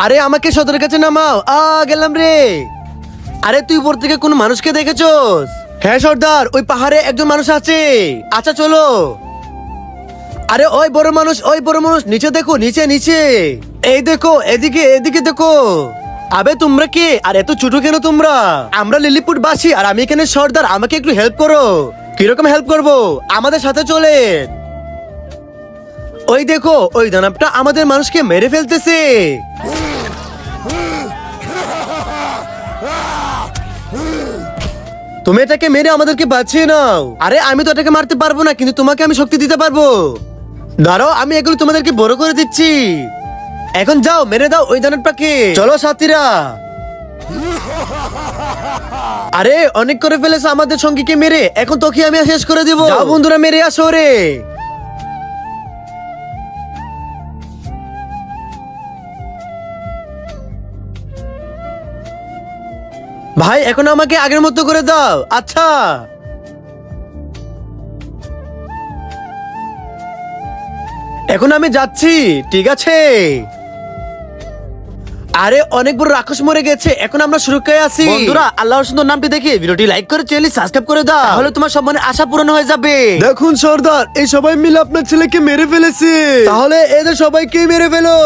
আরে আমাকে সদরের কাছে নামাও। গেলাম রে। আরে তুই উপর থেকে কোন মানুষকে দেখেছস? হ্যাঁ সর্দার, ওই পাহাড়ে একজন মানুষ আছে। আচ্ছা চলো। আরে ওই বড় মানুষ, ওই বড় মানুষ, নিচে দেখো, নিচে নিচে। এই দেখো, এদিকে এদিকে দেখো। আবে তোমরা কে? আর এত ছোট কেন তোমরা? আমরা লিলিপুট বাসী আর আমি এখানে সর্দার। আমাকে একটু হেল্প করো। কিরকম হেল্প করবো? আমাদের সাথে চলে। ওই দেখো, ওই দানবটা আমাদের মানুষকে মেরে ফেলতেছে। তুমি এটাকে মেরে আমাদেরকে বাঁচিয়ে নাও। আরে আমি তো এটাকে মারতে পারবো না, কিন্তু তোমাকে আমি শক্তি দিতে পারবো। দাঁড়াও, আমি এগুলো তোমাদেরকে বড় করে দিচ্ছি। এখন যাও, মেরে দাও ওই দানবটাকে। চলো সাথীরা। আরে অনেক করে ফেলেছে আমাদের সঙ্গীকে মেরে, এখন তোকে আমি শেষ করে দিব। যাও বন্ধুরা, মেরে আসো রে। ভাই এখন আমাকে আগের মতো করে দাও। আচ্ছা এখন আমি যাচ্ছি, ঠিক আছে? আরে অনেক বড় রাক্ষস মরে গেছে, এখন আমরা সুরক্ষায় আছি। বন্ধুরা, আল্লাহর সুন্দর নামটি দেখে ভিডিওটি লাইক করে চ্যানেলটি সাবস্ক্রাইব করে দাও, তাহলে তোমার সব মনের আশা পূরণ হয়ে যাবে। দেখুন সর্দার, এই সবাই মিলে আপনার ছেলেকে মেরে ফেলেছে। তাহলে এদের সবাইকে মেরে ফেলো।